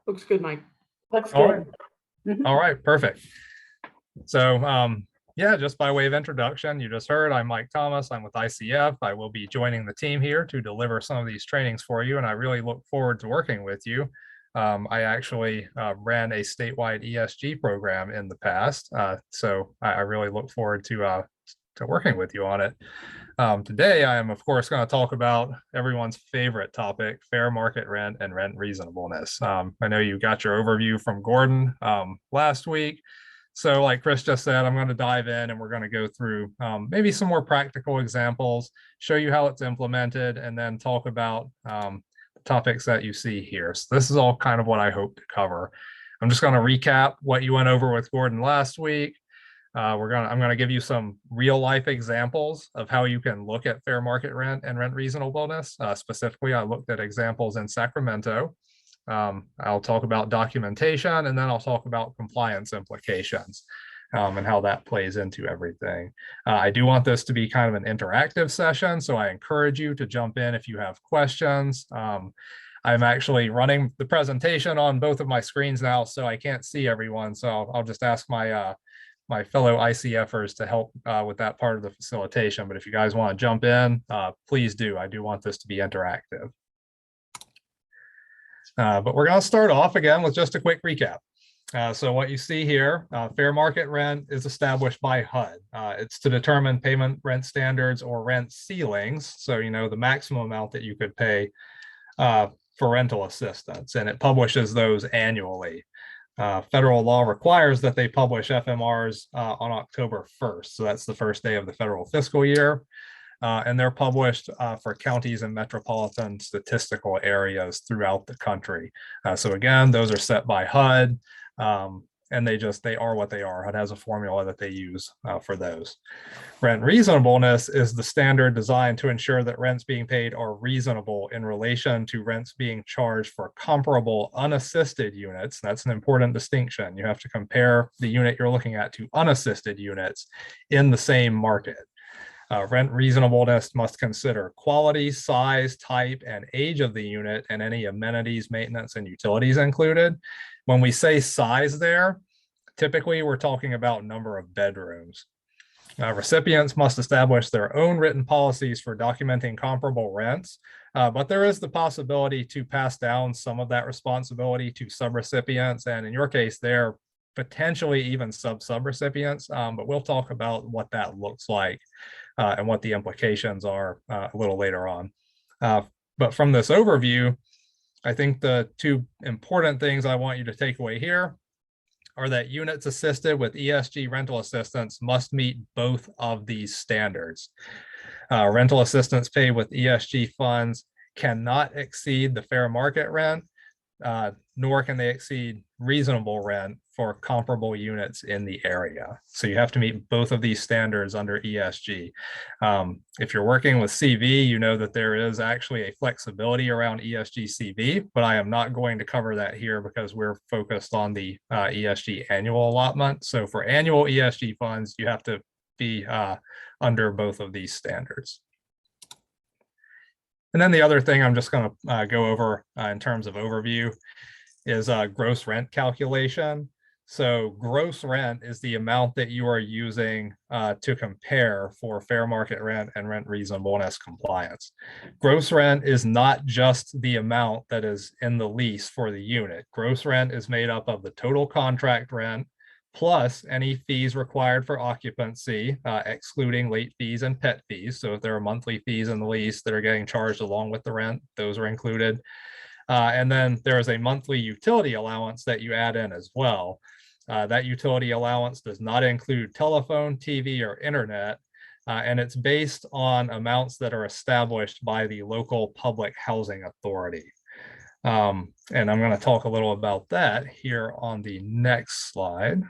Looks good, Mike. Looks All good. right. All right, perfect. So yeah, just by way of introduction, you just heard I'm Mike Thomas. I'm with ICF. I will be joining the team here to deliver some of these trainings for you, and I really look forward to working with you. I actually ran a statewide ESG program in the past, so I really look forward to working with you on it. Today, I am, of course, going to talk about everyone's favorite topic, fair market rent and rent reasonableness. I know you got your overview from Gordon last week. So like Chris just said, I'm going to dive in and we're going to go through maybe some more practical examples, show you how it's implemented, and then talk about the topics that you see here. So this is all kind of what I hope to cover. I'm just going to recap what you went over with Gordon last week. I'm going to give you some real life examples of how you can look at fair market rent and rent reasonableness. Specifically, I looked at examples in Sacramento. I'll talk about documentation, and then I'll talk about compliance implications and how that plays into everything. I do want this to be kind of an interactive session, so I encourage you to jump in if you have questions. I'm actually running the presentation on both of my screens now, so I can't see everyone. So I'll just ask my my fellow ICFers to help with that part of the facilitation. But if you guys want to jump in, please do. I do want this to be interactive. But we're going to start off again with just a quick recap. So what you see here, fair market rent is established by HUD. It's to determine payment rent standards or rent ceilings. So, you know, the maximum amount that you could pay for rental assistance, and it publishes those annually. Federal law requires that they publish FMRs on October 1st. So that's the first day of the federal fiscal year. And they're published for counties and metropolitan statistical areas throughout the country. So again, those are set by HUD, and they are what they are. HUD has a formula that they use for those. Rent reasonableness is the standard designed to ensure that rents being paid are reasonable in relation to rents being charged for comparable unassisted units. That's an important distinction. You have to compare the unit you're looking at to unassisted units in the same market. Rent reasonableness must consider quality, size, type, and age of the unit, and any amenities, maintenance, and utilities included. When we say size there, typically we're talking about number of bedrooms. Recipients must establish their own written policies for documenting comparable rents, but there is the possibility to pass down some of that responsibility to subrecipients, and in your case, they're potentially even sub-recipients, but we'll talk about what that looks like and what the implications are a little later on. But from this overview, I think the two important things I want you to take away here are that units assisted with ESG rental assistance must meet both of these standards. Rental assistance paid with ESG funds cannot exceed the fair market rent, nor can they exceed reasonable rent for comparable units in the area. So you have to meet both of these standards under ESG. If you're working with CV, you know that there is actually a flexibility around ESG CV, but I am not going to cover that here because we're focused on the ESG annual allotment. So for annual ESG funds, you have to be under both of these standards. And then the other thing I'm just going to go over in terms of overview is gross rent calculation. So gross rent is the amount that you are using to compare for fair market rent and rent reasonableness compliance. Gross rent is not just the amount that is in the lease for the unit. Gross rent is made up of the total contract rent plus any fees required for occupancy, excluding late fees and pet fees. So if there are monthly fees in the lease that are getting charged along with the rent, those are included. And then there is a monthly utility allowance that you add in as well. That utility allowance does not include telephone, TV, or internet, and it's based on amounts that are established by the local public housing authority. And I'm going to talk a little about that here on the next slide.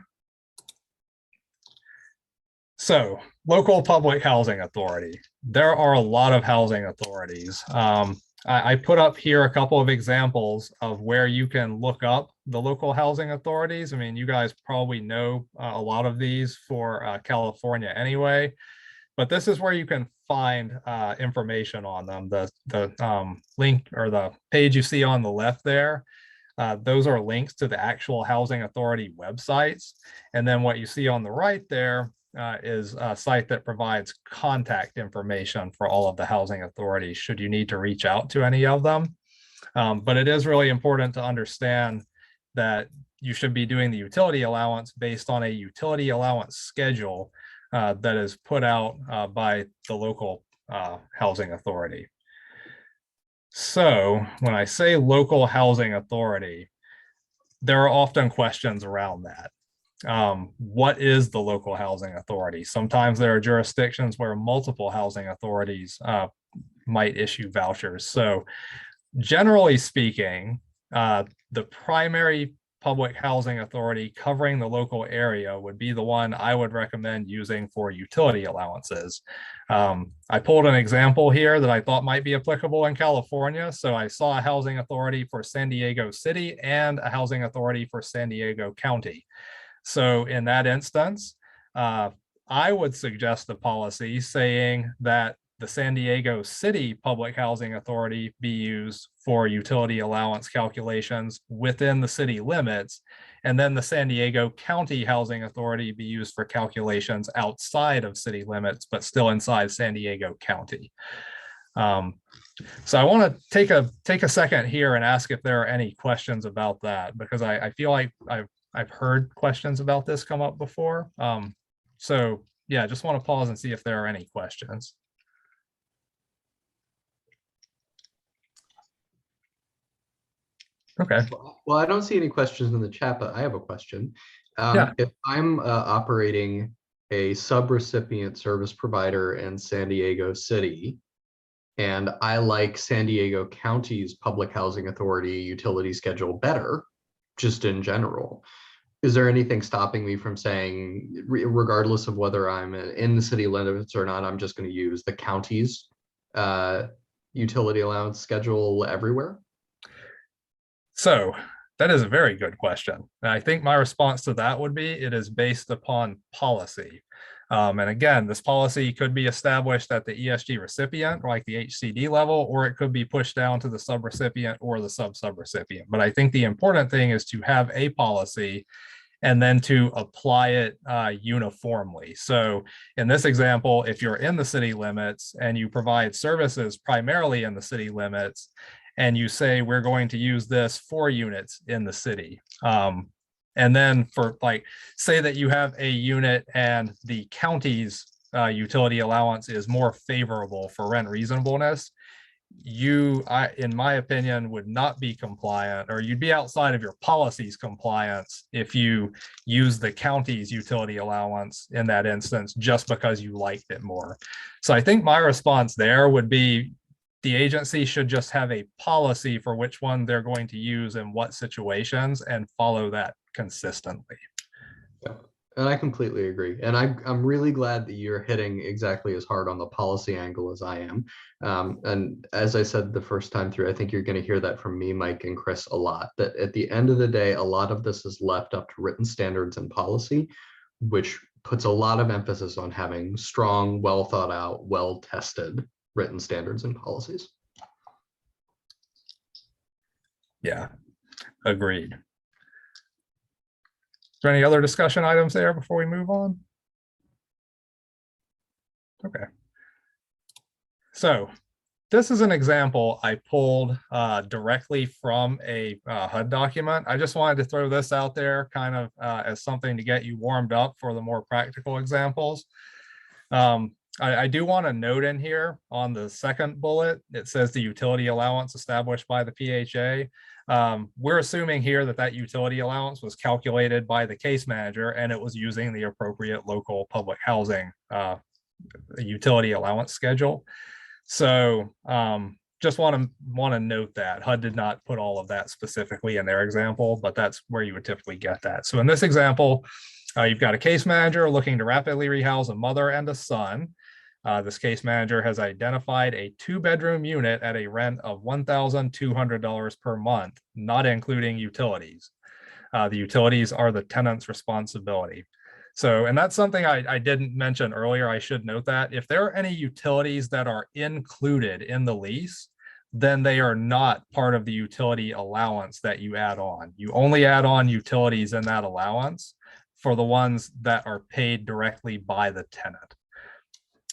So, local public housing authority. There are a lot of housing authorities. I put up here a couple of examples of where you can look up the local housing authorities. I mean, you guys probably know a lot of these for California anyway, but this is where you can find information on them. The link or the page you see on the left there Those are links to the actual housing authority websites. And then what you see on the right there is a site that provides contact information for all of the housing authorities should you need to reach out to any of them. But it is really important to understand that you should be doing the utility allowance based on a utility allowance schedule that is put out by the local housing authority. So when I say local housing authority, there are often questions around that. What is the local housing authority? Sometimes there are jurisdictions where multiple housing authorities might issue vouchers. So generally speaking, the primary public housing authority covering the local area would be the one I would recommend using for utility allowances. I pulled an example here that I thought might be applicable in California. So I saw a housing authority for San Diego City and a housing authority for San Diego County. So in that instance, I would suggest a policy saying that the San Diego City Public Housing Authority be used for utility allowance calculations within the city limits, and then the San Diego County Housing Authority be used for calculations outside of city limits, but still inside San Diego County. So I want to take a second here and ask if there are any questions about that, because I feel like I've heard questions about this come up before. So yeah, just want to pause and see if there are any questions. Okay. Well, I don't see any questions in the chat, but I have a question. Yeah. If I'm operating a subrecipient service provider in San Diego City, and I like San Diego County's Public Housing Authority utility schedule better, just in general, is there anything stopping me from saying, regardless of whether I'm in the city limits or not, I'm just going to use the county's utility allowance schedule everywhere? So that is a very good question. And I think my response to that would be it is based upon policy. And again, this policy could be established at the ESG recipient, like the HCD level, or it could be pushed down to the subrecipient or the sub-subrecipient. But I think the important thing is to have a policy and then to apply it uniformly. So in this example, if you're in the city limits and you provide services primarily in the city limits, and you say, we're going to use this for units in the city. And then for like, say that you have a unit and the county's utility allowance is more favorable for rent reasonableness, in my opinion, would not be compliant, or you'd be outside of your policy's compliance if you use the county's utility allowance in that instance, just because you liked it more. So I think my response there would be, the agency should just have a policy for which one they're going to use in what situations and follow that consistently. Yeah, and I completely agree. And I'm really glad that you're hitting exactly as hard on the policy angle as I am. And as I said the first time through, I think you're going to hear that from me, Mike, and Chris a lot, that at the end of the day, a lot of this is left up to written standards and policy, which puts a lot of emphasis on having strong, well thought out, well tested written standards and policies. Yeah, agreed. Is there any other discussion items there before we move on? Okay. So this is an example I pulled directly from a HUD document. I just wanted to throw this out there kind of as something to get you warmed up for the more practical examples. I do want to note in here on the second bullet, it says the utility allowance established by the PHA. We're assuming here that that utility allowance was calculated by the case manager and it was using the appropriate local public housing utility allowance schedule. So just want to note that HUD did not put all of that specifically in their example, but that's where you would typically get that. So in this example, you've got a case manager looking to rapidly rehouse a mother and a son. This case manager has identified a 2-bedroom unit at a rent of $1,200 per month, not including utilities. The utilities are the tenant's responsibility. So, and that's something I didn't mention earlier. I should note that if there are any utilities that are included in the lease, then they are not part of the utility allowance that you add on. You only add on utilities in that allowance for the ones that are paid directly by the tenant.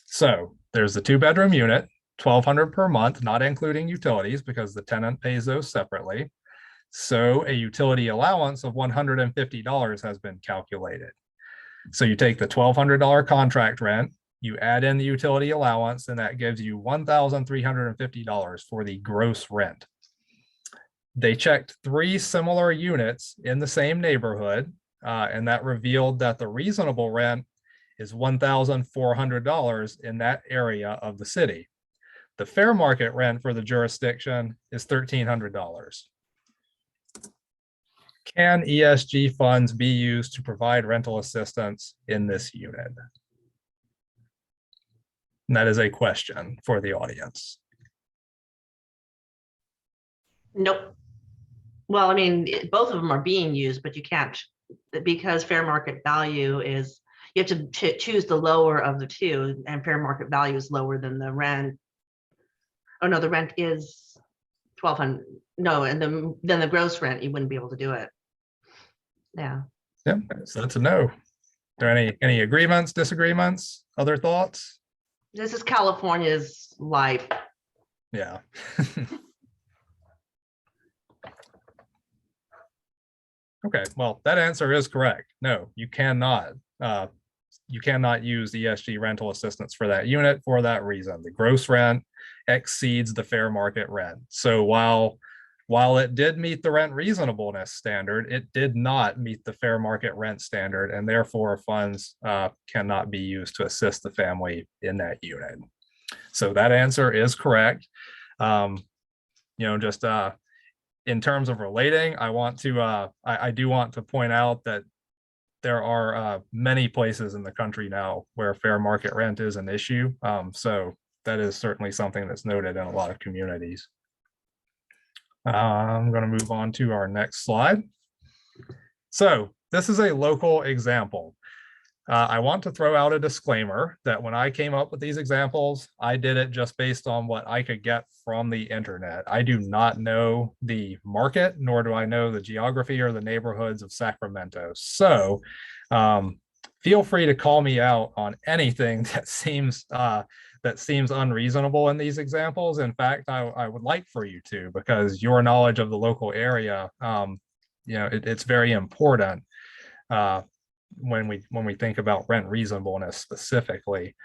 So there's the 2-bedroom unit, $1,200 per month, not including utilities because the tenant pays those separately. So a utility allowance of $150 has been calculated. So you take the $1,200 contract rent, you add in the utility allowance, and that gives you $1,350 for the gross rent. They checked 3 similar units in the same neighborhood, and that revealed that the reasonable rent is $1,400 in that area of the city. The fair market rent for the jurisdiction is $1,300. Can ESG funds be used to provide rental assistance in this unit? And that is a question for the audience. Nope. Well, I mean, both of them are being used, but you can't, because fair market value is, you have to choose the lower of the two, and fair market value is lower than the rent. Oh no, the rent is 1,200. No, and then the gross rent, you wouldn't be able to do it. Yeah. Yep, so that's a no. Are there any agreements, disagreements, other thoughts? This is California's life. Yeah. Okay, well, that answer is correct. No, you cannot. You cannot use ESG rental assistance for that unit for that reason. The gross rent exceeds the fair market rent. So while it did meet the rent reasonableness standard, it did not meet the fair market rent standard, and therefore funds cannot be used to assist the family in that unit. So that answer is correct. Just in terms of relating, I do want to point out that there are many places in the country now where fair market rent is an issue. So that is certainly something that's noted in a lot of communities. I'm going to move on to our next slide. So this is a local example. I want to throw out a disclaimer that when I came up with these examples, I did it just based on what I could get from the internet. I do not know the market, nor do I know the geography or the neighborhoods of Sacramento. So feel free to call me out on anything that seems unreasonable in these examples. In fact, I would like for you to, because your knowledge of the local area, it's very important when we think about rent reasonableness specifically.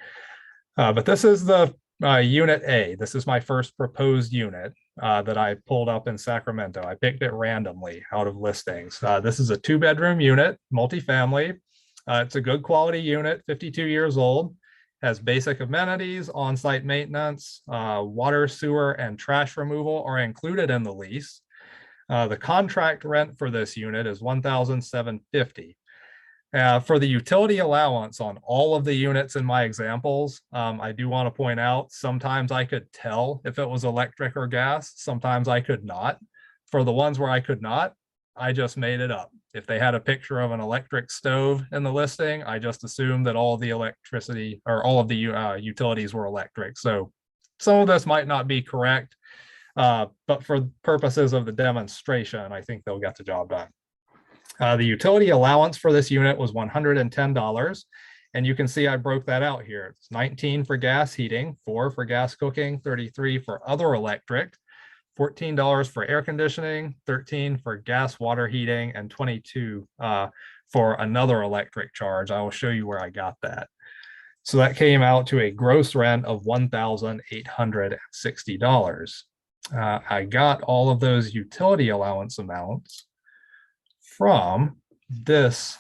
But this is the unit A. This is my first proposed unit that I pulled up in Sacramento. I picked it randomly out of listings. This is a 2-bedroom unit, multifamily. It's a good quality unit, 52 years old, has basic amenities, on-site maintenance, water, sewer, and trash removal are included in the lease. The contract rent for this unit is $1,750. For the utility allowance on all of the units in my examples, I do want to point out, sometimes I could tell if it was electric or gas, sometimes I could not. For the ones where I could not, I just made it up. If they had a picture of an electric stove in the listing, I just assumed that all of the electricity or all of the utilities were electric. So some of this might not be correct, but for purposes of the demonstration, I think they'll get the job done. The utility allowance for this unit was $110. And you can see I broke that out here. It's $19 for gas heating, $4 for gas cooking, $33 for other electric, $14 for air conditioning, $13 for gas water heating, and $22 for another electric charge. I will show you where I got that. So that came out to a gross rent of $1,860. I got all of those utility allowance amounts from this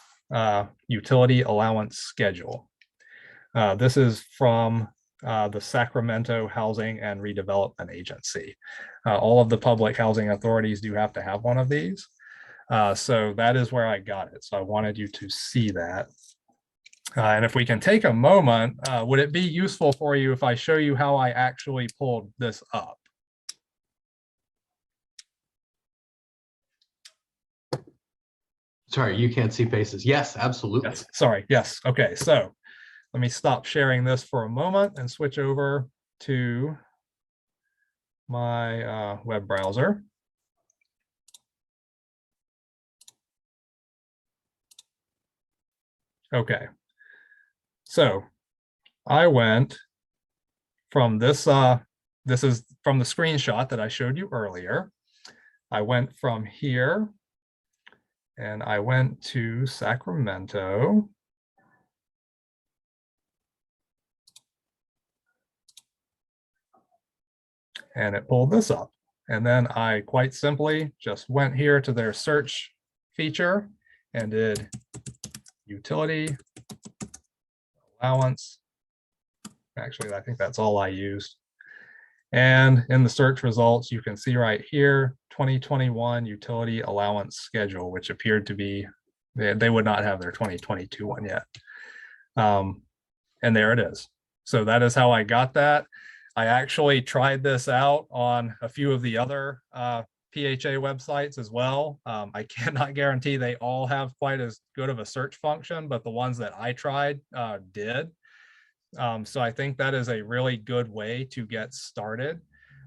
utility allowance schedule. This is from the Sacramento Housing and Redevelopment Agency. All of the public housing authorities do have to have one of these. So that is where I got it. So I wanted you to see that. And if we can take a moment, would it be useful for you if I show you how I actually pulled this up? Sorry, you can't see faces. Yes, absolutely. Yes, sorry. Yes. Okay. So let me stop sharing this for a moment and switch over to my web browser. Okay, so I went from this, this is from the screenshot that I showed you earlier. I went from here and I went to Sacramento. And it pulled this up. And then I quite simply just went here to their search feature and did utility allowance. Actually, I think that's all I used. And in the search results, you can see right here, 2021 utility allowance schedule, which appeared to be, they would not have their 2022 one yet. And there it is. So that is how I got that. I actually tried this out on a few of the other PHA websites as well. I cannot guarantee they all have quite as good of a search function, but the ones that I tried did. So I think that is a really good way to get started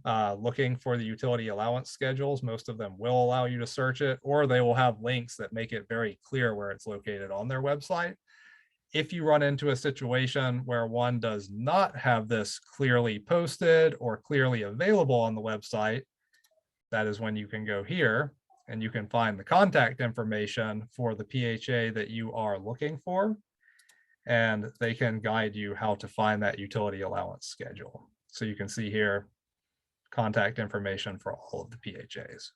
looking for the utility allowance schedules. Most of them will allow you to search it, or they will have links that make it very clear where it's located on their website. If you run into a situation where one does not have this clearly posted or clearly available on the website, that is when you can go here and you can find the contact information for the PHA that you are looking for, and they can guide you how to find that utility allowance schedule. So you can see here contact information for all of the PHAs.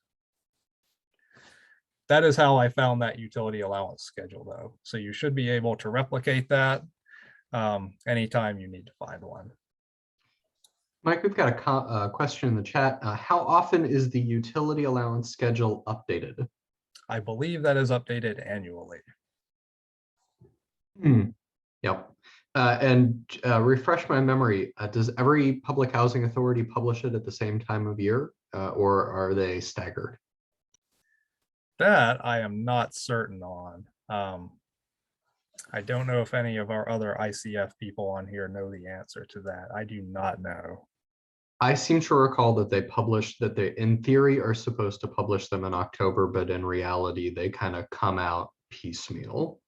That is how I found that utility allowance schedule, though. So you should be able to replicate that anytime you need to find one. Mike, we've got a question in the chat. How often is the utility allowance schedule updated? I believe that is updated annually. Yep. And refresh my memory, does every public housing authority publish it at the same time of year, or are they staggered? That I am not certain on. I don't know if any of our other ICF people on here know the answer to that. I do not know. I seem to recall that they published that they, in theory, are supposed to publish them in October, but in reality, they kind of come out piecemeal.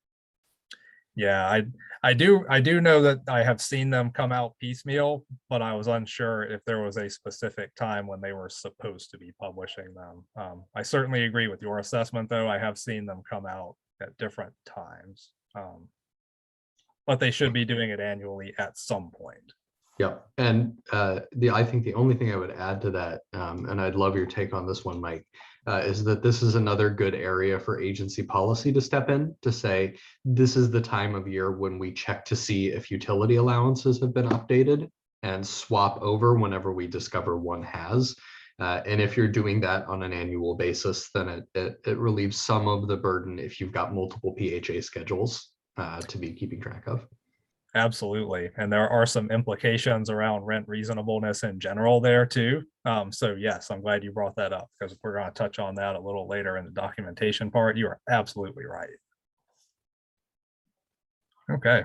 Yeah, I do know that I have seen them come out piecemeal, but I was unsure if there was a specific time when they were supposed to be publishing them. I certainly agree with your assessment, though. I have seen them come out at different times, but they should be doing it annually at some point. Yep. And I think the only thing I would add to that, and I'd love your take on this one, Mike, is that this is another good area for agency policy to step in to say, this is the time of year when we check to see if utility allowances have been updated and swap over whenever we discover one has. And if you're doing that on an annual basis, then it relieves some of the burden if you've got multiple PHA schedules to be keeping track of. Absolutely. And there are some implications around rent reasonableness in general there too. So yes, I'm glad you brought that up, because we're going to touch on that a little later in the documentation part. You are absolutely right. Okay.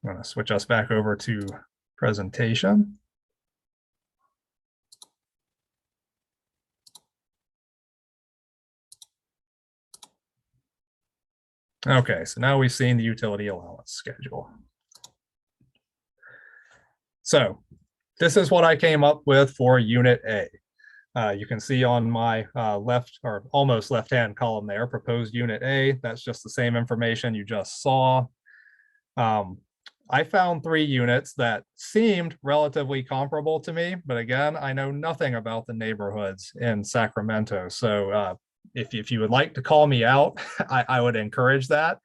I'm going to switch us back over to presentation. Okay, so now we've seen the utility allowance schedule. So this is what I came up with for Unit A. You can see on my left or almost left-hand column there, proposed Unit A. That's just the same information you just saw. I found 3 units that seemed relatively comparable to me, but again, I know nothing about the neighborhoods in Sacramento. So if you would like to call me out, I would encourage that,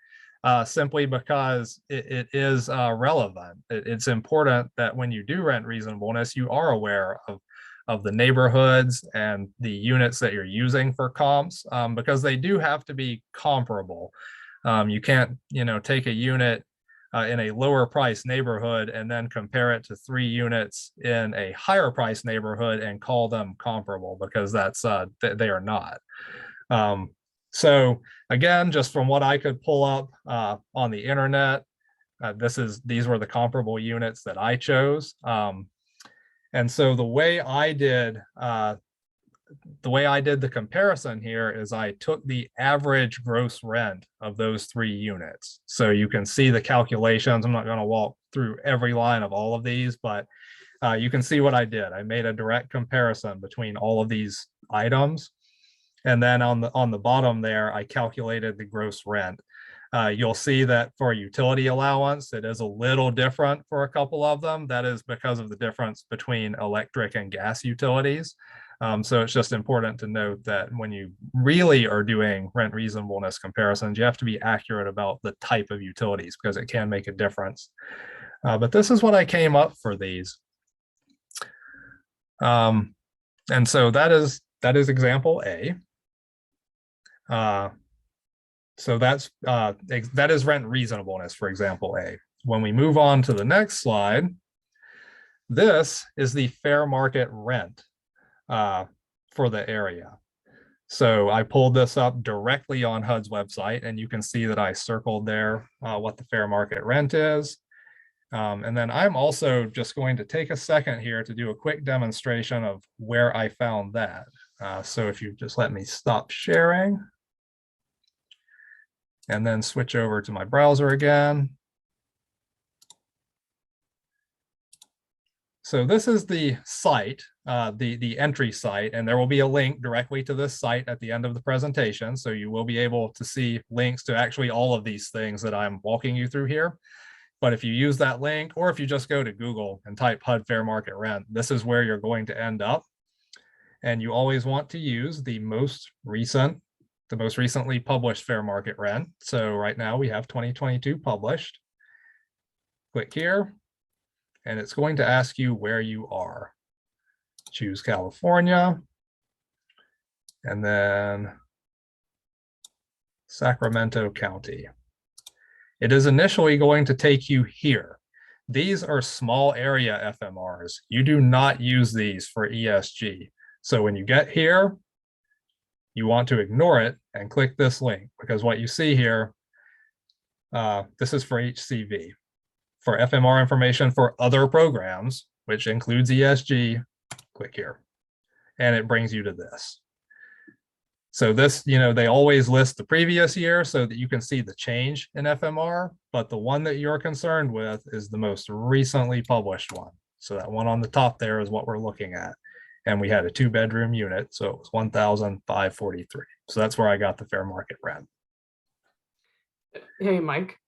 simply because it is relevant. It's important that when you do rent reasonableness, you are aware of the neighborhoods and the units that you're using for comps, because they do have to be comparable. You can't, take a unit in a lower price neighborhood and then compare it to 3 units in a higher price neighborhood and call them comparable, because that's they are not. So again, just from what I could pull up on the internet, these were the comparable units that I chose. And so the way I did the comparison here is I took the average gross rent of those 3 units. So you can see the calculations. I'm not going to walk through every line of all of these, but you can see what I did. I made a direct comparison between all of these items. And then on the bottom there, I calculated the gross rent. You'll see that for utility allowance, it is a little different for a couple of them. That is because of the difference between electric and gas utilities. So it's just important to note that when you really are doing rent reasonableness comparisons, you have to be accurate about the type of utilities because it can make a difference. But this is what I came up for these. And so that is example A. So that is rent reasonableness for example A. When we move on to the next slide, this is the fair market rent for the area. So I pulled this up directly on HUD's website, and you can see that I circled there what the fair market rent is. And then I'm also just going to take a second here to do a quick demonstration of where I found that. So if you just let me stop sharing and then switch over to my browser again. So this is the site, the entry site, and there will be a link directly to this site at the end of the presentation. So you will be able to see links to actually all of these things that I'm walking you through here. But if you use that link, or if you just go to Google and type HUD fair market rent, this is where you're going to end up. And you always want to use the most recently published fair market rent. So right now we have 2022 published. Click here, and it's going to ask you where you are. Choose California, and then Sacramento County. It is initially going to take you here. These are small area FMRs. You do not use these for ESG. So when you get here, you want to ignore it and click this link, because what you see here, this is for HCV. For FMR information for other programs, which includes ESG, click here, and it brings you to this. So this, they always list the previous year so that you can see the change in FMR, but the one that you're concerned with is the most recently published one. So that one on the top there is what we're looking at. And we had a 2-bedroom unit, so it was $1,543. So that's where I got the fair market rent. Hey, Mike.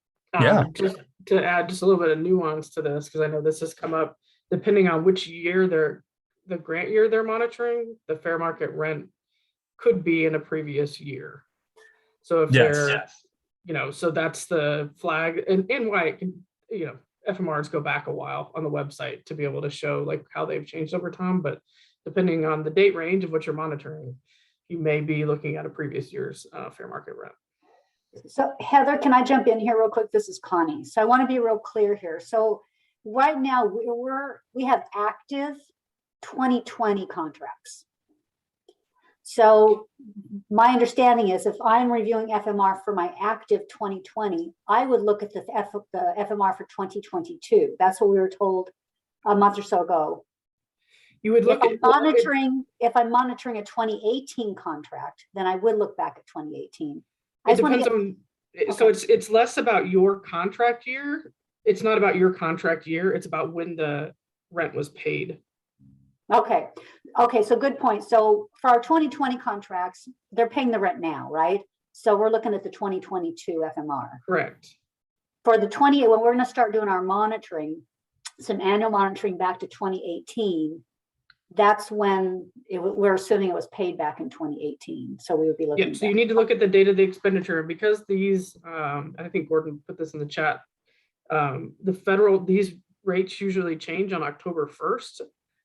Yeah. Just to add just a little bit of nuance to this, because I know this has come up, depending on which year the grant year they're monitoring, the fair market rent could be in a previous year. So if they're, so that's the flag, and why it can, FMRs go back a while on the website to be able to show like how they've changed over time. But depending on the date range of what you're monitoring, you may be looking at a previous year's fair market rent. So Heather, can I jump in here real quick? This is Connie. So I want to be real clear here. So right now we have active 2020 contracts. So my understanding is if I'm reviewing FMR for my active 2020, I would look at the FMR for 2022. That's what we were told a month or so ago. You would look if I'm monitoring a 2018 contract, then I would look back at 2018. It depends on, so it's less about your contract year. It's not about your contract year. It's about when the rent was paid. Okay. So good point. So for our 2020 contracts, they're paying the rent now, right? So we're looking at the 2022 FMR. Correct. For the when we're going to start doing our monitoring, some annual monitoring back to 2018, that's when we're assuming it was paid back in 2018. So we would be looking. Yep. So you need to look at the date of the expenditure, because these, I think Gordon put this in the chat. These rates usually change on October 1st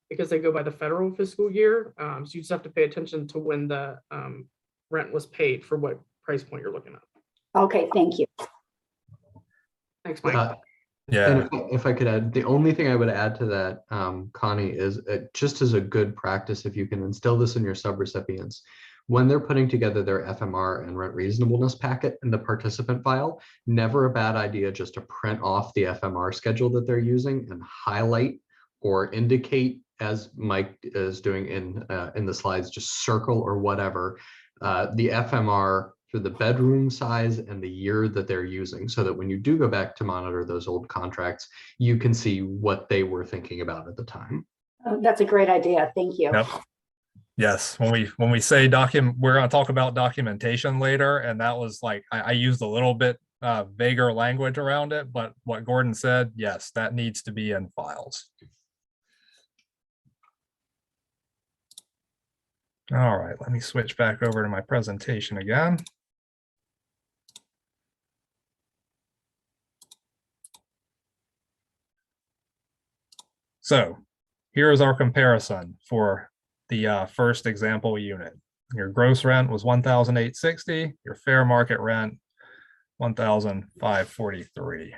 because they go by the federal fiscal year. So you just have to pay attention to when the rent was paid for what price point you're looking at. Okay, thank you. Thanks, Mike. Yeah. And if I could add, the only thing I would add to that, Connie, is just as a good practice, if you can instill this in your subrecipients, when they're putting together their FMR and rent reasonableness packet in the participant file, never a bad idea just to print off the FMR schedule that they're using and highlight or indicate as Mike is doing in the slides, just circle or whatever, the FMR for the bedroom size and the year that they're using, so that when you do go back to monitor those old contracts, you can see what they were thinking about at the time. Oh, that's a great idea. Thank you. Yep. Yes, when we say we're going to talk about documentation later, and that was like I used a little bit vaguer language around it, but what Gordon said, yes, that needs to be in files. All right, let me switch back over to my presentation again. So here is our comparison for the first example unit. Your gross rent was $1,860, your fair market rent $1,543.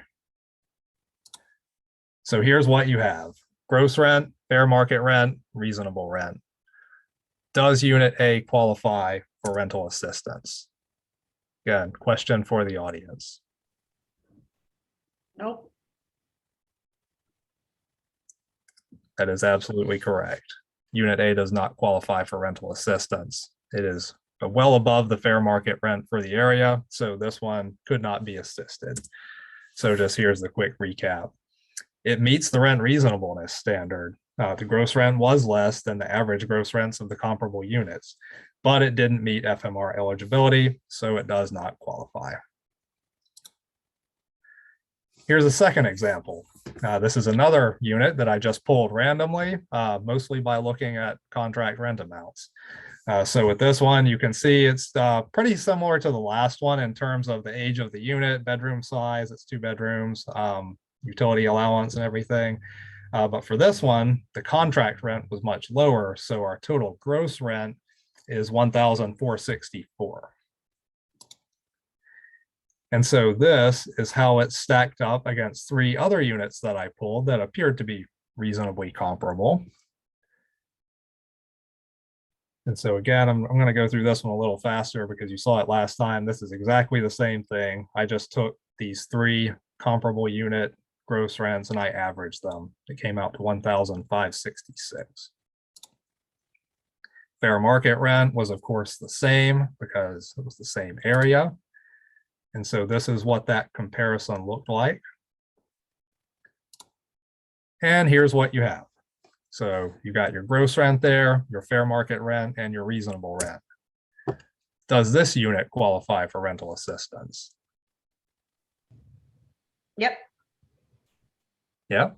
So here's what you have: gross rent, fair market rent, reasonable rent. Does unit A qualify for rental assistance? Again, question for the audience. Nope. That is absolutely correct. Unit A does not qualify for rental assistance. It is well above the fair market rent for the area, so this one could not be assisted. So just here's the quick recap. It meets the rent reasonableness standard. The gross rent was less than the average gross rents of the comparable units, but it didn't meet FMR eligibility, so it does not qualify. Here's a second example. This is another unit that I just pulled randomly, mostly by looking at contract rent amounts. So with this one, you can see it's pretty similar to the last one in terms of the age of the unit, bedroom size, it's 2 bedrooms, utility allowance and everything. But for this one, the contract rent was much lower. So our total gross rent is $1,464. And so this is how it's stacked up against 3 other units that I pulled that appeared to be reasonably comparable. And so again, I'm going to go through this one a little faster because you saw it last time. This is exactly the same thing. I just took these 3 comparable unit gross rents and I averaged them. It came out to $1,566. Fair market rent was, of course, the same because it was the same area. And so this is what that comparison looked like. And here's what you have. So you got your gross rent there, your fair market rent, and your reasonable rent. Does this unit qualify for rental assistance? Yep. Yep.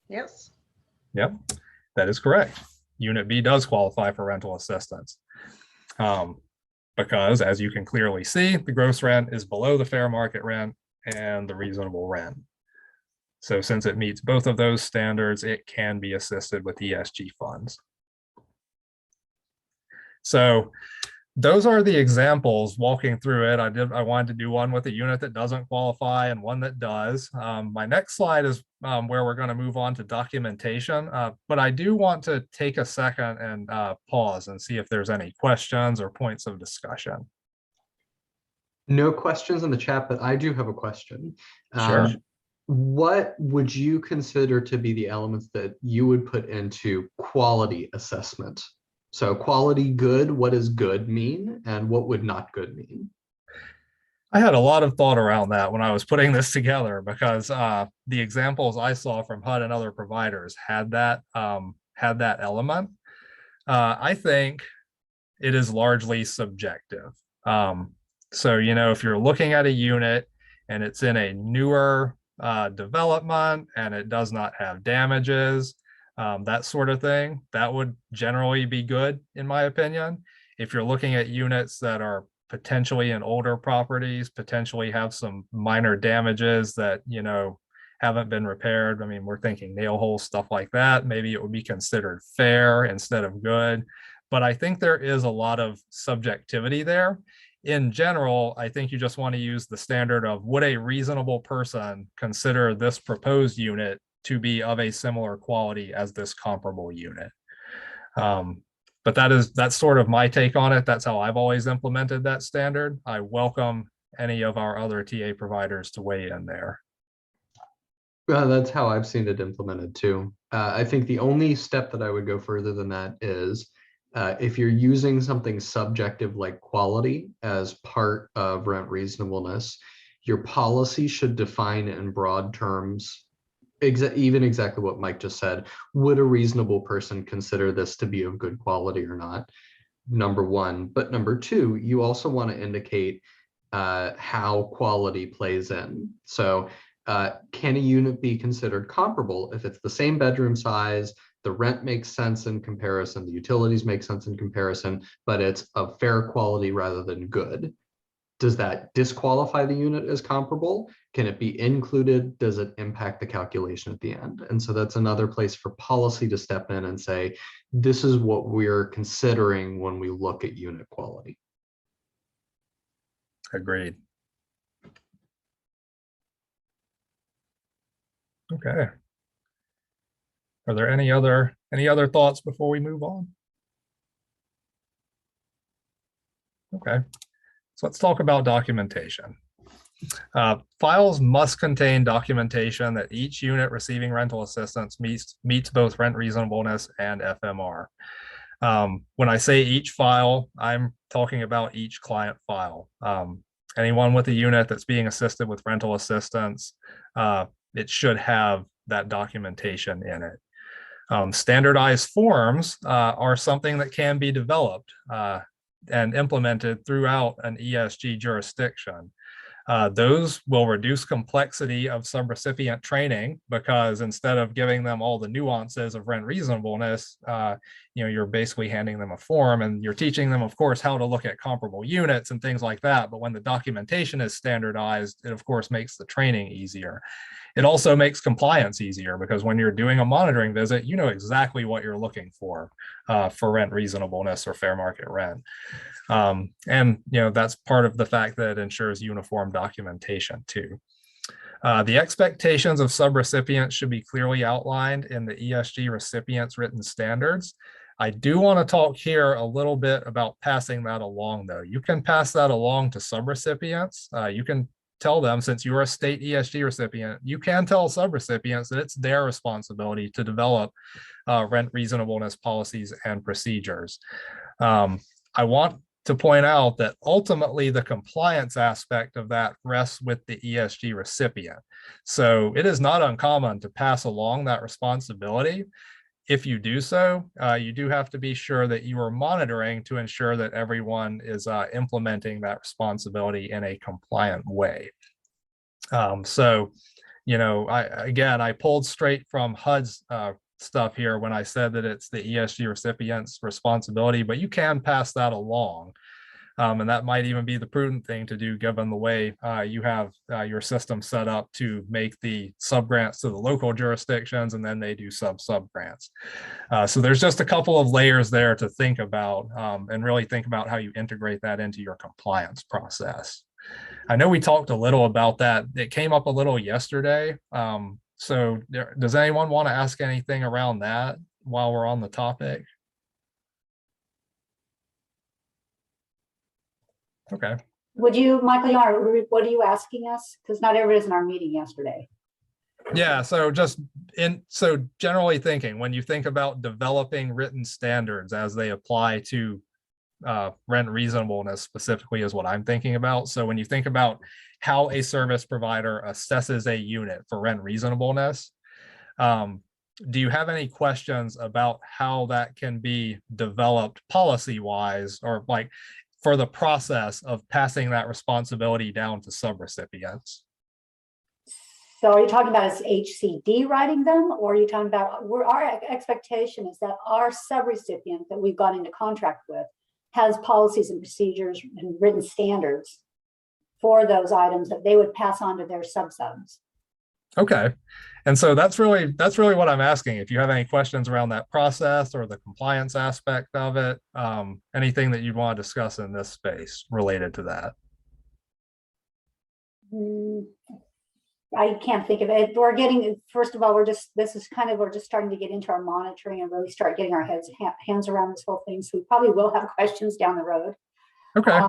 Yes. Yep, that is correct. Unit B does qualify for rental assistance. Because as you can clearly see, the gross rent is below the fair market rent and the reasonable rent. So since it meets both of those standards, it can be assisted with ESG funds. So those are the examples walking through it. I wanted to do one with a unit that doesn't qualify and one that does. My next slide is where we're going to move on to documentation. But I do want to take a second and pause and see if there's any questions or points of discussion. No questions in the chat, but I do have a question. Sure. What would you consider to be the elements that you would put into quality assessment? So quality good, what does good mean? And what would not good mean? I had a lot of thought around that when I was putting this together because the examples I saw from HUD and other providers had that element. I think it is largely subjective. So, you know, if you're looking at a unit and it's in a newer development and it does not have damages, that sort of thing, that would generally be good in my opinion. If you're looking at units that are potentially in older properties, potentially have some minor damages that, you know, haven't been repaired. I mean, we're thinking nail holes, stuff like that. Maybe it would be considered fair instead of good. But I think there is a lot of subjectivity there. In general, I think you just want to use the standard of would a reasonable person consider this proposed unit to be of a similar quality as this comparable unit. But that's sort of my take on it. That's how I've always implemented that standard. I welcome any of our other TA providers to weigh in there. That's how I've seen it implemented too. I think the only step that I would go further than that is if you're using something subjective like quality as part of rent reasonableness, your policy should define in broad terms, even exactly what Mike just said. Would a reasonable person consider this to be of good quality or not? Number one. But number two, you also want to indicate how quality plays in. So can a unit be considered comparable if it's the same bedroom size, the rent makes sense in comparison, the utilities make sense in comparison, but it's of fair quality rather than good? Does that disqualify the unit as comparable? Can it be included? Does it impact the calculation at the end? And so that's another place for policy to step in and say, this is what we're considering when we look at unit quality. Agreed. Okay. Are there any other thoughts before we move on? Okay, so let's talk about documentation. Files must contain documentation that each unit receiving rental assistance meets both rent reasonableness and FMR. When I say each file, I'm talking about each client file. Anyone with a unit that's being assisted with rental assistance, it should have that documentation in it. Standardized forms are something that can be developed and implemented throughout an ESG jurisdiction. Those will reduce complexity of subrecipient training, because instead of giving them all the nuances of rent reasonableness, you're basically handing them a form and you're teaching them, of course, how to look at comparable units and things like that. But when the documentation is standardized, it of course makes the training easier. It also makes compliance easier, because when you're doing a monitoring visit, you know exactly what you're looking for rent reasonableness or fair market rent. And that's part of the fact that it ensures uniform documentation too. The expectations of subrecipients should be clearly outlined in the ESG recipients written standards. I do want to talk here a little bit about passing that along, though. You can pass that along to subrecipients. You can tell them, since you're a state ESG recipient, you can tell subrecipients that it's their responsibility to develop rent reasonableness policies and procedures. I want to point out that ultimately the compliance aspect of that rests with the ESG recipient. So it is not uncommon to pass along that responsibility. If you do so, you do have to be sure that you are monitoring to ensure that everyone is implementing that responsibility in a compliant way. I pulled straight from HUD's stuff here when I said that it's the ESG recipient's responsibility, but you can pass that along. And that might even be the prudent thing to do, given the way you have your system set up to make the subgrants to the local jurisdictions, and then they do sub-grants. So there's just a couple of layers there to think about, and really think about how you integrate that into your compliance process. I know we talked a little about that. It came up a little yesterday. So does anyone want to ask anything around that while we're on the topic? Okay. Would you, Michael, what are you asking us? Because not everybody's in our meeting yesterday. Yeah, so generally thinking, when you think about developing written standards as they apply to rent reasonableness specifically is what I'm thinking about. So when you think about how a service provider assesses a unit for rent reasonableness, do you have any questions about how that can be developed policy-wise, or like for the process of passing that responsibility down to subrecipients? So are you talking about as HCD writing them, or are you talking about our expectation is that our subrecipient that we've gone into contract with has policies and procedures and written standards for those items that they would pass on to their subs. Okay. And so that's really what I'm asking. If you have any questions around that process or the compliance aspect of it, anything that you'd want to discuss in this space related to that. I can't think of it. We're getting, first of all, we're just starting to get into our monitoring and really start getting our hands around this whole thing. So we probably will have questions down the road. Okay.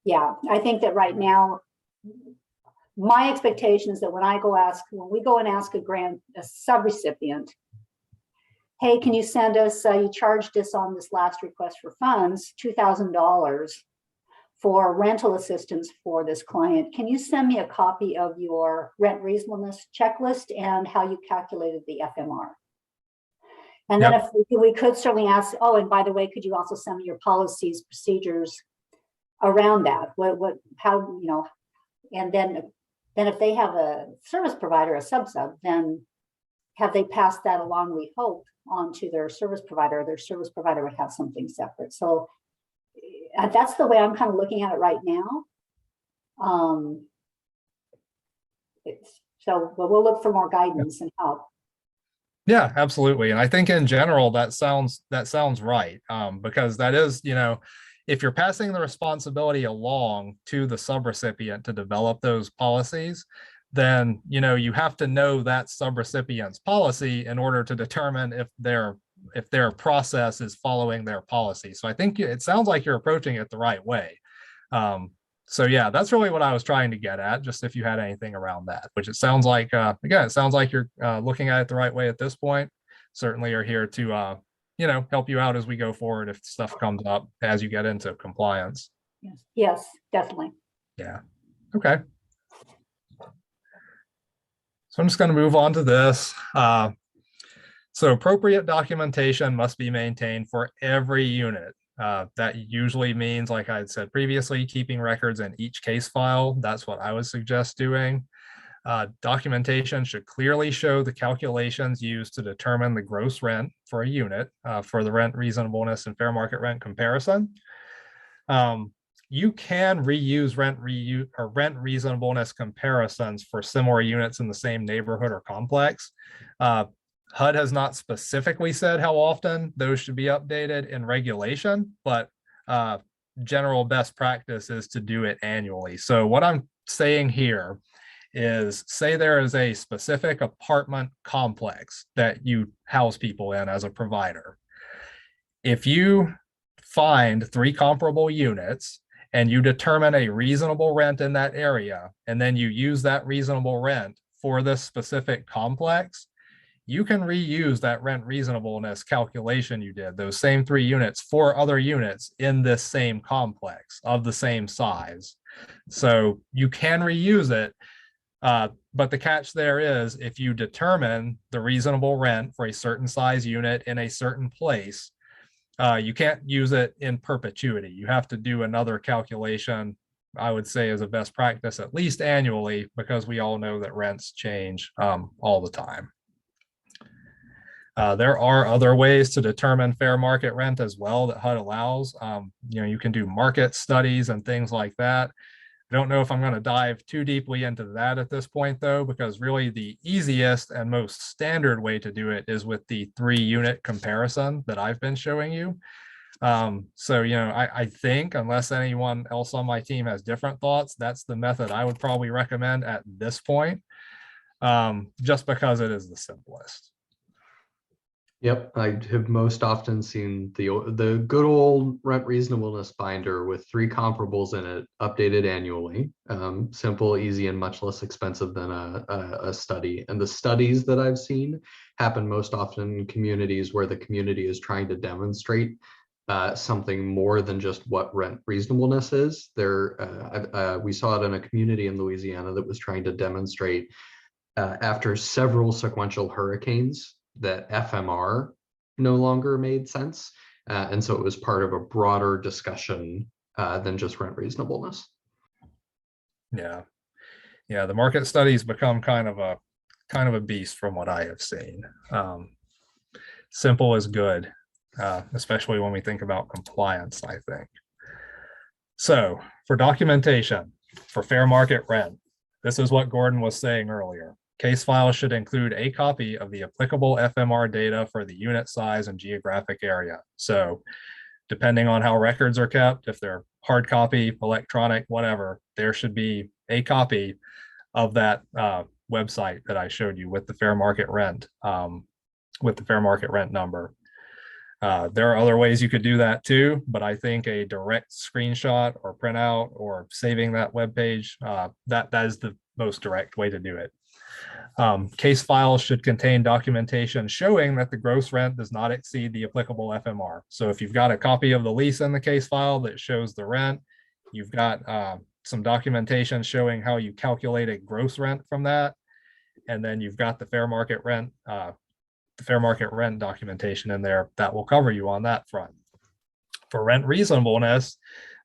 Yeah, I think that right now my expectation is that when we go and ask a subrecipient, hey, can you send us, you charged us on this last request for funds, $2,000 for rental assistance for this client. Can you send me a copy of your rent reasonableness checklist and how you calculated the FMR? And then if we could certainly ask, oh, and by the way, could you also send me your policies, procedures around that? How, and then if they have a service provider, a sub, then have they passed that along, we hope, onto their service provider? Their service provider would have something separate. So that's the way I'm kind of looking at it right now. But we'll look for more guidance and help. Yeah, absolutely. And I think in general, that sounds right. Because that is, if you're passing the responsibility along to the subrecipient to develop those policies, then, you have to know that subrecipient's policy in order to determine if their process is following their policy. So I think it sounds like you're approaching it the right way. So yeah, that's really what I was trying to get at, just if you had anything around that, which it sounds like, again, it sounds like you're looking at it the right way at this point. Certainly are here to, help you out as we go forward if stuff comes up as you get into compliance. Yes, definitely. Yeah. Okay. So I'm just going to move on to this. So appropriate documentation must be maintained for every unit. That usually means, like I had said previously, keeping records in each case file. That's what I would suggest doing. Documentation should clearly show the calculations used to determine the gross rent for a unit for the rent reasonableness and fair market rent comparison. You can reuse rent reasonableness comparisons for similar units in the same neighborhood or complex. HUD has not specifically said how often those should be updated in regulation, but general best practice is to do it annually. So what I'm saying here is, say there is a specific apartment complex that you house people in as a provider. If you find 3 comparable units and you determine a reasonable rent in that area, and then you use that reasonable rent for this specific complex, you can reuse that rent reasonableness calculation you did, those same 3 units, for other units in this same complex of the same size. So you can reuse it, but the catch there is, if you determine the reasonable rent for a certain size unit in a certain place, you can't use it in perpetuity. You have to do another calculation, I would say, as a best practice, at least annually, because we all know that rents change all the time. There are other ways to determine fair market rent as well that HUD allows. You can do market studies and things like that. I don't know if I'm going to dive too deeply into that at this point, though, because really the easiest and most standard way to do it is with the 3-unit comparison that I've been showing you. So, I think, unless anyone else on my team has different thoughts, that's the method I would probably recommend at this point, just because it is the simplest. Yep, I have most often seen the good old rent reasonableness binder with 3 comparables in it, updated annually. Simple, easy, and much less expensive than a study. And the studies that I've seen happen most often in communities where the community is trying to demonstrate something more than just what rent reasonableness is. We saw it in a community in Louisiana that was trying to demonstrate after several sequential hurricanes that FMR no longer made sense. And so it was part of a broader discussion than just rent reasonableness. Yeah. Yeah, the market studies become kind of a beast from what I have seen. Simple is good, especially when we think about compliance, I think. So for documentation for fair market rent, this is what Gordon was saying earlier. Case files should include a copy of the applicable FMR data for the unit size and geographic area. So depending on how records are kept, if they're hard copy, electronic, whatever, there should be a copy of that website that I showed you with the fair market rent, number. There are other ways you could do that too, but I think a direct screenshot or printout or saving that web page, that is the most direct way to do it. Case files should contain documentation showing that the gross rent does not exceed the applicable FMR. So if you've got a copy of the lease in the case file that shows the rent, you've got some documentation showing how you calculated gross rent from that, and then you've got the fair market rent documentation in there that will cover you on that front. For rent reasonableness,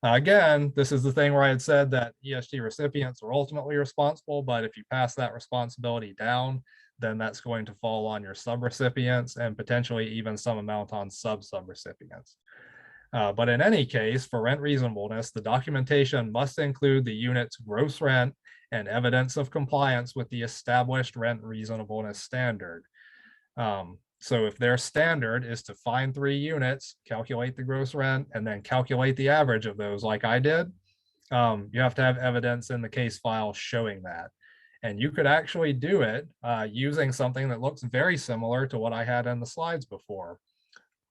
again, this is the thing where I had said that ESG recipients are ultimately responsible, but if you pass that responsibility down, then that's going to fall on your subrecipients and potentially even some amount on subrecipients. But in any case, for rent reasonableness, the documentation must include the unit's gross rent and evidence of compliance with the established rent reasonableness standard. So if their standard is to find 3 units, calculate the gross rent, and then calculate the average of those like I did, you have to have evidence in the case file showing that. And you could actually do it using something that looks very similar to what I had in the slides before.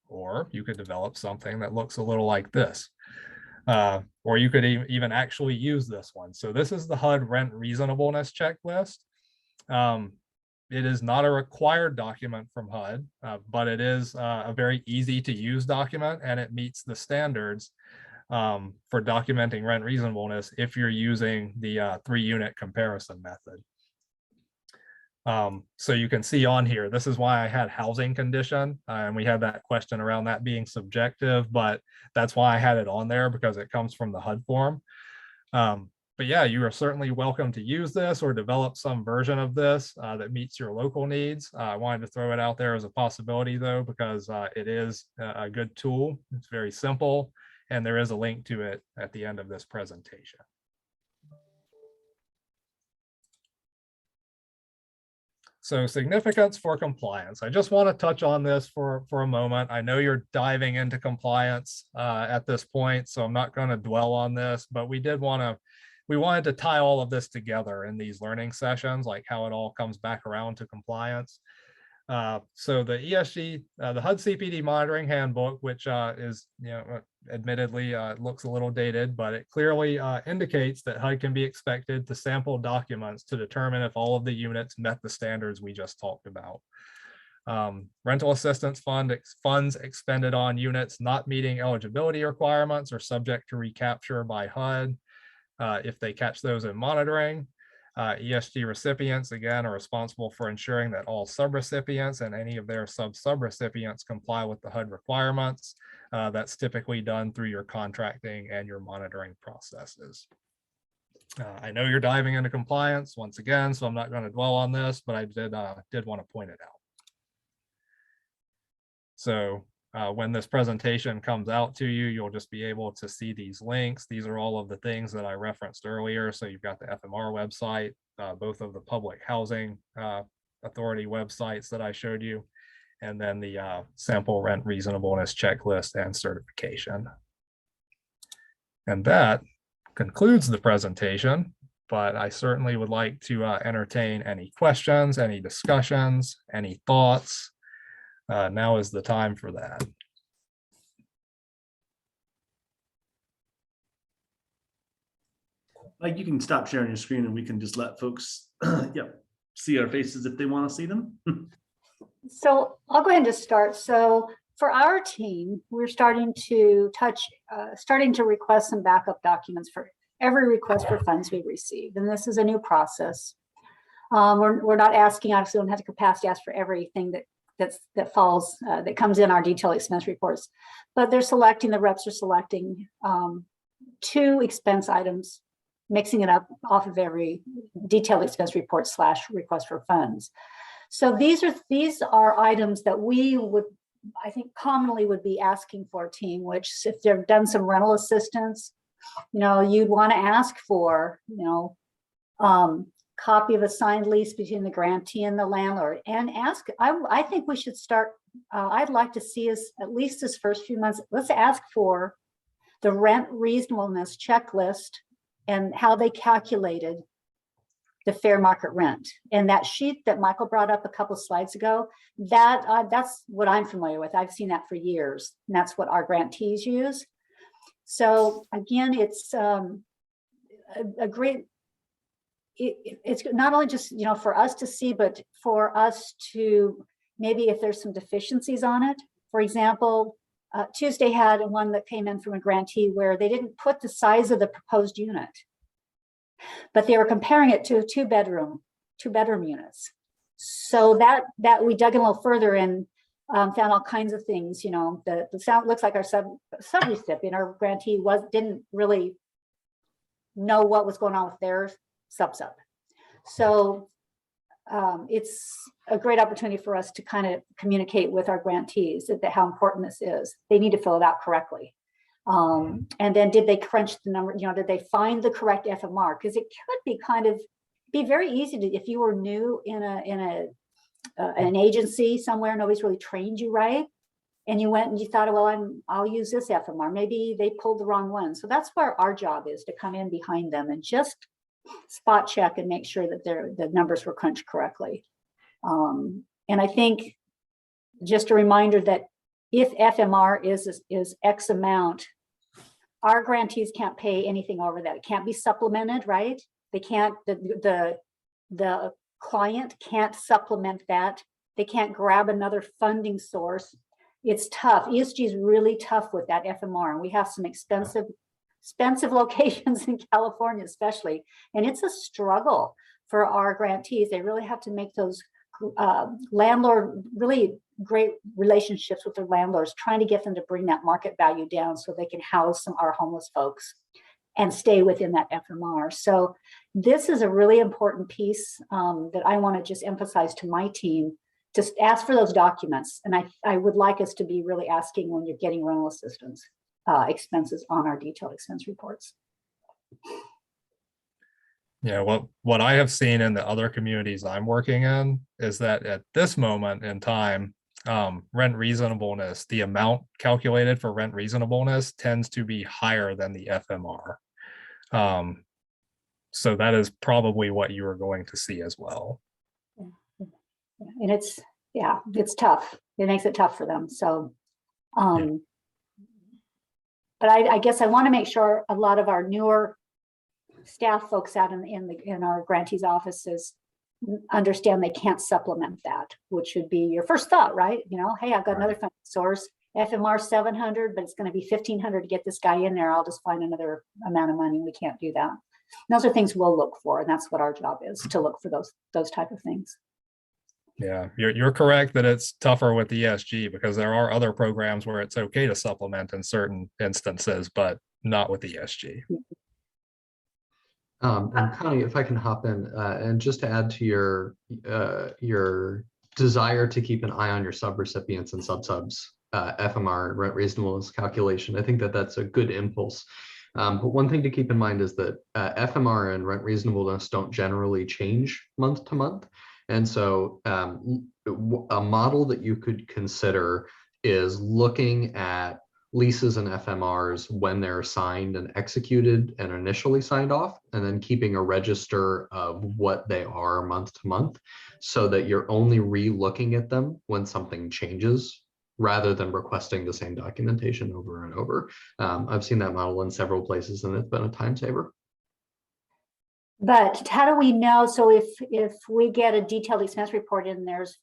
Or you could develop something that looks a little like this. Or you could even actually use this one. So this is the HUD rent reasonableness checklist. It is not a required document from HUD, but it is a very easy to use document, and it meets the standards for documenting rent reasonableness if you're using the 3-unit comparison method. So you can see on here, this is why I had housing condition, and we had that question around that being subjective, but that's why I had it on there, because it comes from the HUD form. But yeah, you are certainly welcome to use this or develop some version of this that meets your local needs. I wanted to throw it out there as a possibility though, because it is a good tool. It's very simple, and there is a link to it at the end of this presentation. So significance for compliance. I just want to touch on this for a moment. I know you're diving into compliance at this point, so I'm not going to dwell on this, but we wanted to tie all of this together in these learning sessions, like how it all comes back around to compliance. So the ESG, the HUD CPD monitoring handbook, which is, admittedly looks a little dated, but it clearly indicates that HUD can be expected to sample documents to determine if all of the units met the standards we just talked about. Rental assistance funds expended on units not meeting eligibility requirements are subject to recapture by HUD. If they catch those in monitoring, ESG recipients, again, are responsible for ensuring that all subrecipients and any of their subrecipients comply with the HUD requirements. That's typically done through your contracting and your monitoring processes. I know you're diving into compliance once again, so I'm not going to dwell on this, but I did want to point it out. So when this presentation comes out to you, you'll just be able to see these links. These are all of the things that I referenced earlier. So you've got the FMR website, both of the public housing authority websites that I showed you, and then the sample rent reasonableness checklist and certification. And that concludes the presentation, but I certainly would like to entertain any questions, any discussions, any thoughts. Now is the time for that. Like, you can stop sharing your screen and we can just let folks see our faces if they want to see them. So I'll go ahead and just start. So for our team, we're starting to request some backup documents for every request for funds we receive. And this is a new process. We're not asking, obviously, we don't have the capacity to ask for everything that comes in our detailed expense reports, but the reps are selecting 2 expense items, mixing it up off of every detailed expense report / request for funds. So these are items that we would, I think, commonly would be asking for a team, which if they've done some rental assistance, you'd want to ask for, copy of a signed lease between the grantee and the landlord, and ask, I think we should start, I'd like to see us, at least this first few months, let's ask for the rent reasonableness checklist and how they calculated the fair market rent. And that sheet that Michael brought up a couple of slides ago, that's what I'm familiar with. I've seen that for years, and that's what our grantees use. So again, it's a great, it's not only just, you know, for us to see, but for us to maybe if there's some deficiencies on it. For example, Tuesday had one that came in from a grantee where they didn't put the size of the proposed unit, but they were comparing it to a two-bedroom units. So that we dug in a little further and found all kinds of things. You know, the sound looks like our sub-recipient, our grantee didn't really know what was going on with their sub-sub. So it's a great opportunity for us to kind of communicate with our grantees that how important this is. They need to fill it out correctly. And then did they crunch the number, you know, did they find the correct FMR? Because it could be very easy to, if you were new in an agency somewhere, nobody's really trained you right, and you went and you thought, well, I'll use this FMR. Maybe they pulled the wrong one. So that's where our job is, to come in behind them and just spot check and make sure that the numbers were crunched correctly. And I think just a reminder that if FMR is X amount, our grantees can't pay anything over that. It can't be supplemented, right? They can't, the client can't supplement that. They can't grab another funding source. It's tough. ESG is really tough with that FMR. And we have some expensive locations in California, especially. And it's a struggle for our grantees. They really have to make those really great relationships with their landlords, trying to get them to bring that market value down so they can house our homeless folks and stay within that FMR. So this is a really important piece that I want to just emphasize to my team, to ask for those documents. And I would like us to be really asking when you're getting rental assistance expenses on our detailed expense reports. Yeah, what I have seen in the other communities I'm working in is that at this moment in time, rent reasonableness, the amount calculated for rent reasonableness tends to be higher than the FMR. So that is probably what you are going to see as well. And it's tough. It makes it tough for them. So, but I guess I want to make sure a lot of our newer staff folks out in our grantees offices understand they can't supplement that, which would be your first thought, right? You know, hey, I've got another funding source, FMR 700, but it's going to be 1,500 to get this guy in there. I'll just find another amount of money. We can't do that. And those are things we'll look for, and that's what our job is, to look for those type of things. Yeah, you're correct that it's tougher with ESG because there are other programs where it's okay to supplement in certain instances, but not with ESG. And Connie, if I can hop in and just to add to your desire to keep an eye on your subrecipients and subs, FMR rent reasonableness calculation, I think that's a good impulse. But one thing to keep in mind is that FMR and rent reasonableness don't generally change month to month. And so a model that you could consider is looking at leases and FMRs when they're signed and executed and initially signed off, and then keeping a register of what they are month to month, so that you're only re-looking at them when something changes, rather than requesting the same documentation over and over. I've seen that model in several places, and it's been a time saver. But how do we know? So if we get a detailed expense report and there's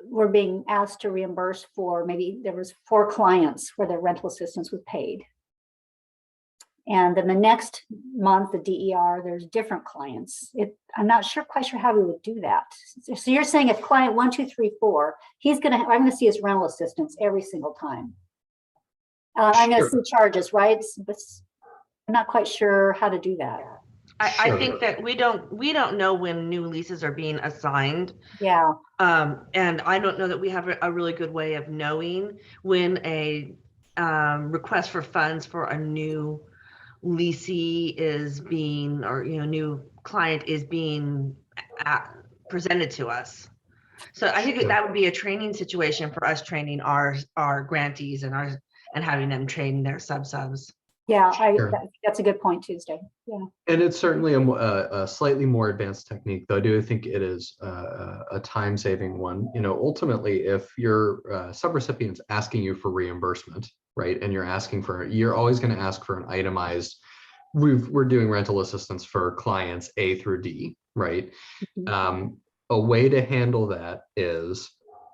we're being asked to reimburse for, maybe there was 4 clients where the rental assistance was paid, and then the next month the DER, there's different clients. I'm not quite sure how we would do that. So you're saying if client 1, 2, 3, 4, I'm going to see his rental assistance every single time. I'm going to see charges, right? But I'm not quite sure how to do that. I think that we don't know when new leases are being assigned. Yeah. And I don't know that we have a really good way of knowing when a request for funds for a new leasee is being, or new client is being presented to us. So I think that would be a training situation for us, training our grantees and having them train their subs. Yeah, Sure. that's a good point, Tuesday. Yeah. And it's certainly a slightly more advanced technique, though I do think it is a time-saving one. You know, ultimately, if your subrecipient's asking you for reimbursement, right, and you're always going to ask for an itemized. We're doing rental assistance for clients A through D, right? A way to handle that is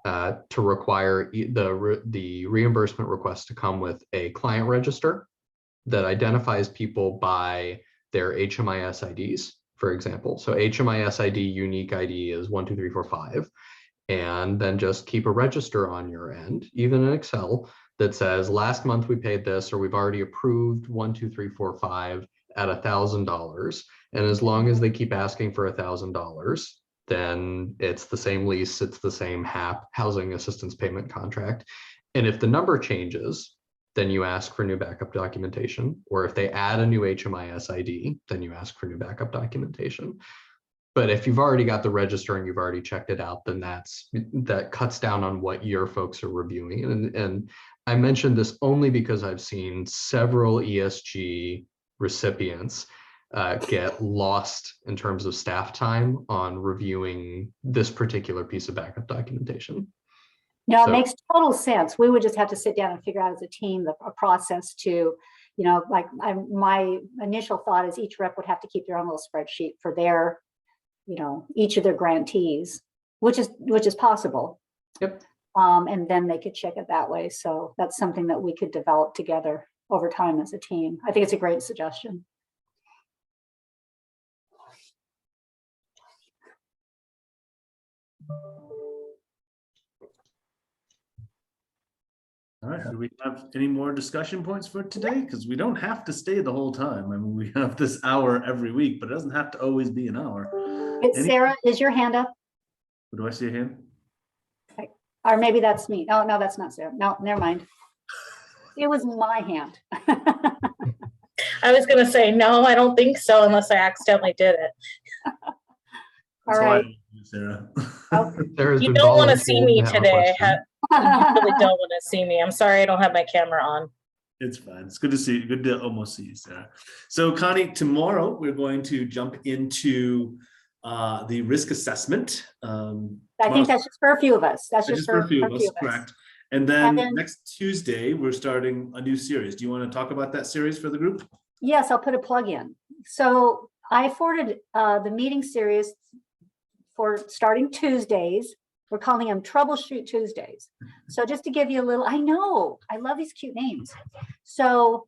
to require the reimbursement request to come with a client register that identifies people by their HMIS IDs, for example. So HMIS ID, unique ID is 1, 2, 3, 4, 5. And then just keep a register on your end, even in Excel, that says last month we paid this, or we've already approved 1, 2, 3, 4, 5 at $1,000. And as long as they keep asking for $1,000, then it's the same lease, it's the same HAP, housing assistance payment contract. And if the number changes, then you ask for new backup documentation. Or if they add a new HMIS ID, then you ask for new backup documentation. But if you've already got the register and you've already checked it out, then that cuts down on what your folks are reviewing. And I mentioned this only because I've seen several ESG recipients get lost in terms of staff time on reviewing this particular piece of backup documentation. No, it So- makes total sense. We would just have to sit down and figure out as a team a process to, you know, like my initial thought is each rep would have to keep their own little spreadsheet for their, you know, each of their grantees, which is possible. Yep. And then they could check it that way. So that's something that we could develop together over time as a team. I think it's a great suggestion. All right, do we have any more discussion points for today? Because we don't have to stay the whole time. I mean, we have this hour every week, but it doesn't have to always be an hour. Sarah, is your hand up? Do I see a hand? Or maybe that's me. Oh, no, that's not Sarah. No, never mind. It was my hand. I was going to say, no, I don't think so, unless I accidentally did it. All right. Sarah. You don't want to see me today. You really don't want to see me. I'm sorry I don't have my camera on. It's fine. It's good to see you. Good to almost see you, Sarah. So Connie, tomorrow we're going to jump into the risk assessment. I think that's just for a few of us. That's just for a few of us, correct. And then next Tuesday, we're starting a new series. Do you want to talk about that series for the group? Yes, I'll put a plug in. So I forwarded the meeting series for starting Tuesdays. We're calling them Troubleshoot Tuesdays. So just to give you a little, I know, I love these cute names. So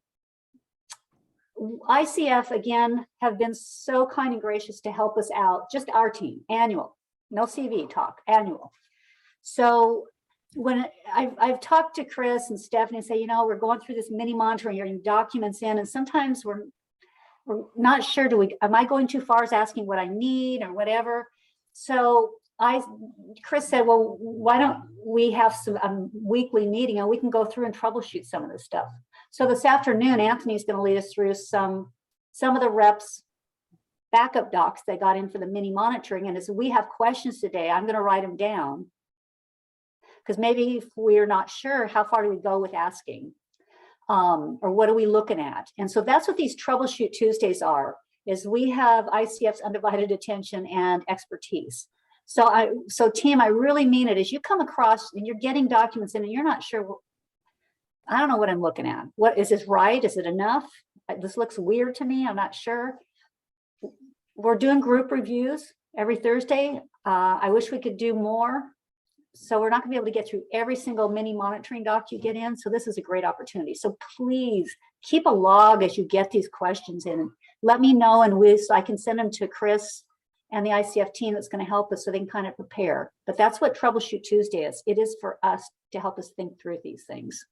ICF, again, have been so kind and gracious to help us out, just our team, annual, no CV talk, annual. So when I've talked to Chris and Stephanie and say, you know, we're going through this mini monitoring, you're getting documents in, and sometimes we're not sure, am I going too far as asking what I need or whatever? So Chris said, well, why don't we have some weekly meeting and we can go through and troubleshoot some of this stuff. So this afternoon, Anthony's going to lead us through some of the reps backup docs they got in for the mini monitoring. And as we have questions today, I'm going to write them down, because maybe if we're not sure, how far do we go with asking, or what are we looking at? And so that's what these Troubleshoot Tuesdays are, is we have ICF's undivided attention and expertise. So team, I really mean it. As you come across and you're getting documents in and you're not sure, well, I don't know what I'm looking at. What is this right? Is it enough? This looks weird to me. I'm not sure. We're doing group reviews every Thursday. I wish we could do more. So we're not gonna be able to get through every single mini monitoring doc you get in. So this is a great opportunity. So please keep a log as you get these questions in. Let me know, and so I can send them to Chris and the ICF team that's going to help us so they can kind of prepare. But that's what Troubleshoot Tuesday is. It is for us to help us think through these things.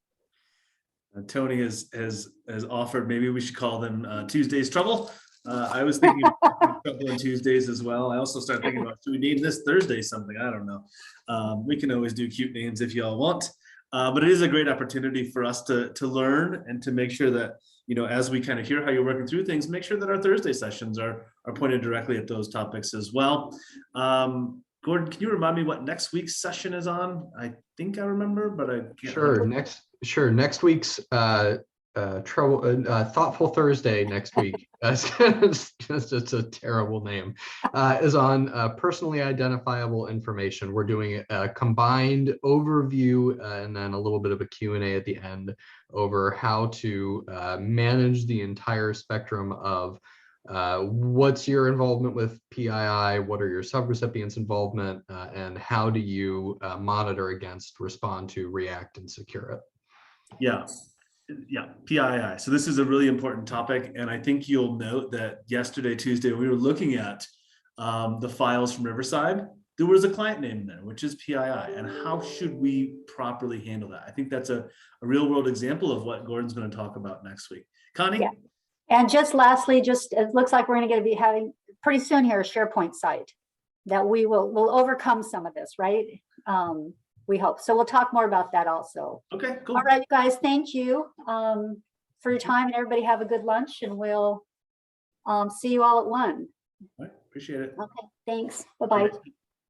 Tony has offered, maybe we should call them Tuesdays Trouble. I was thinking of Trouble on Tuesdays as well. I also started thinking about, should we name this Thursday something? I don't know. We can always do cute names if y'all want. But it is a great opportunity for us to learn and to make sure that, you know, as we kind of hear how you're working through things, make sure that our Thursday sessions are pointed directly at those topics as well. Gordon, can you remind me what next week's session is on? I think I remember, but I can't remember. Next week's Thoughtful Thursday next week. It's just a terrible name. Is on personally identifiable information. We're doing a combined overview and then a little bit of a Q&A at the end over how to manage the entire spectrum of what's your involvement with PII, what are your subrecipients' involvement, and how do you monitor against, respond to, react, and secure it. Yeah. Yeah, PII. So this is a really important topic. And I think you'll note that yesterday, Tuesday, we were looking at the files from Riverside. There was a client name there, which is PII. And how should we properly handle that? I think that's a real world example of what Gordon's going to talk about next week. Connie? Yeah. And just lastly, it looks like we're going to be having pretty soon here a SharePoint site that we'll overcome some of this, right? We hope. So we'll talk more about that also. Okay, cool. All right, guys, thank you for your time, and everybody have a good lunch, and we'll see you all at 1. All right, appreciate it. Okay, thanks. Bye-bye.